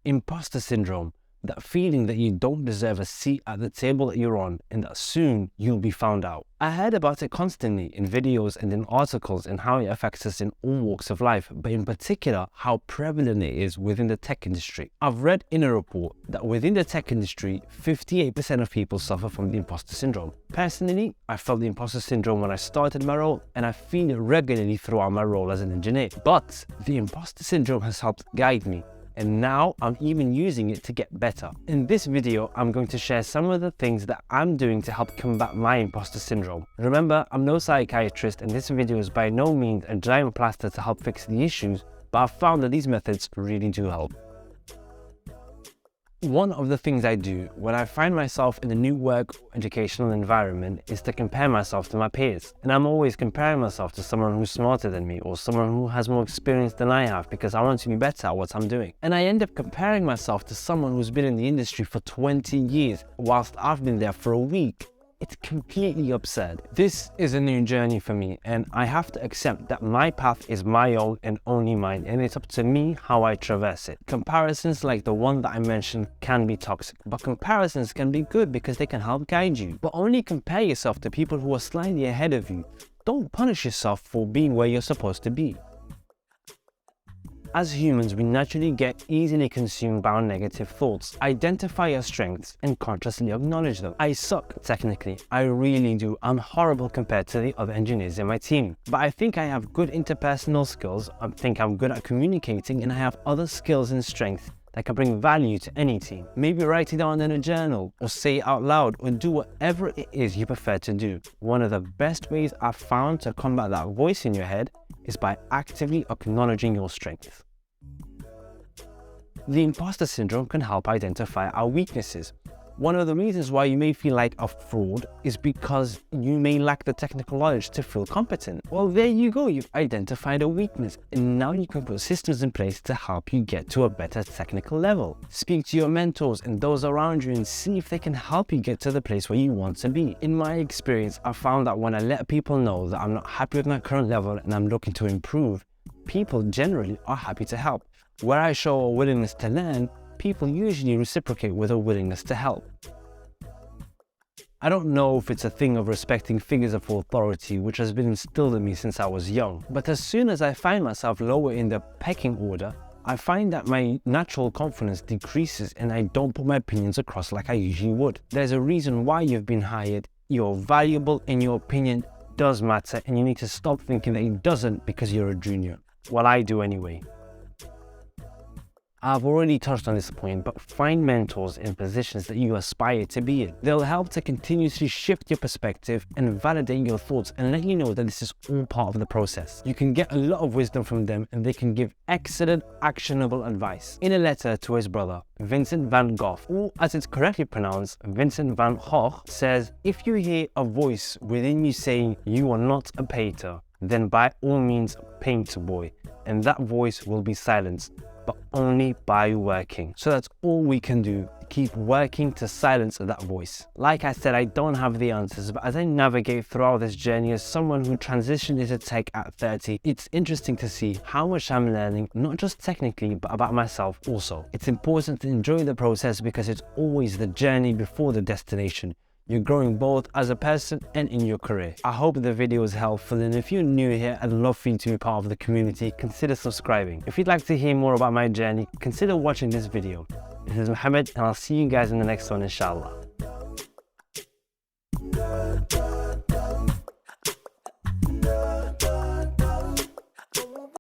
Imposter syndrome, that feeling that you don't deserve a seat at the table that you're on and that soon you'll be found out. I heard about it constantly in videos and in articles and how it affects us in all walks of life, but in particular how prevalent it is within the tech industry. I've read in a report that within the tech industry, 58% of people suffer from the imposter syndrome. Personally, I felt the imposter syndrome when I started my role, and I feel it regularly throughout my role as an engineer. But the imposter syndrome has helped guide me, and now I'm even using it to get better. In this video, I'm going to share some of the things that I'm doing to help combat my imposter syndrome. Remember, I'm no psychiatrist, and this video is by no means a giant plaster to help fix the issues, but I've found that these methods really do help. One of the things I do when I find myself in a new work or educational environment is to compare myself to my peers. And I'm always comparing myself to someone who's smarter than me or someone who has more experience than I have, because I want to be better at what I'm doing. And I end up comparing myself to someone who's been in the industry for 20 years whilst I've been there for a week. It's completely absurd. This is a new journey for me, and I have to accept that my path is my own and only mine, and it's up to me how I traverse it. Comparisons like the one that I mentioned can be toxic, but comparisons can be good because they can help guide you. But only compare yourself to people who are slightly ahead of you. Don't punish yourself for being where you're supposed to be. As humans, we naturally get easily consumed by our negative thoughts. Identify your strengths and consciously acknowledge them. I suck, technically. I really do. I'm horrible compared to the other engineers in my team. But I think I have good interpersonal skills, I think I'm good at communicating, and I have other skills and strengths that can bring value to any team. Maybe write it down in a journal, or say it out loud, or do whatever it is you prefer to do. One of the best ways I've found to combat that voice in your head is by actively acknowledging your strengths. The imposter syndrome can help identify our weaknesses. One of the reasons why you may feel like a fraud is because you may lack the technical knowledge to feel competent. Well, there you go, you've identified a weakness, and now you can put systems in place to help you get to a better technical level. Speak to your mentors and those around you and see if they can help you get to the place where you want to be. In my experience, I found that when I let people know that I'm not happy with my current level and I'm looking to improve, people generally are happy to help. Where I show a willingness to learn, people usually reciprocate with a willingness to help. I don't know if it's a thing of respecting figures of authority, which has been instilled in me since I was young, but as soon as I find myself lower in the pecking order, I find that my natural confidence decreases and I don't put my opinions across like I usually would. There's a reason why you've been hired. You're valuable and your opinion does matter, and you need to stop thinking that it doesn't because you're a junior. Well, I do anyway. I've already touched on this point, but find mentors in positions that you aspire to be in. They'll help to continuously shift your perspective and validate your thoughts and let you know that this is all part of the process. You can get a lot of wisdom from them, and they can give excellent, actionable advice. In a letter to his brother, Vincent van Gogh, or as it's correctly pronounced, Vincent van Gogh, says, "If you hear a voice within you saying you are not a painter, then by all means paint, boy, and that voice will be silenced, but only by working." So that's all we can do, keep working to silence that voice. Like I said, I don't have the answers, but as I navigate throughout this journey as someone who transitioned into tech at 30, it's interesting to see how much I'm learning, not just technically, but about myself also. It's important to enjoy the process because it's always the journey before the destination. You're growing both as a person and in your career. I hope the video was helpful, and if you're new here, I'd love for you to be part of the community. Consider subscribing. If you'd like to hear more about my journey, consider watching this video. This is Mohammed, and I'll see you guys in the next one, inshallah.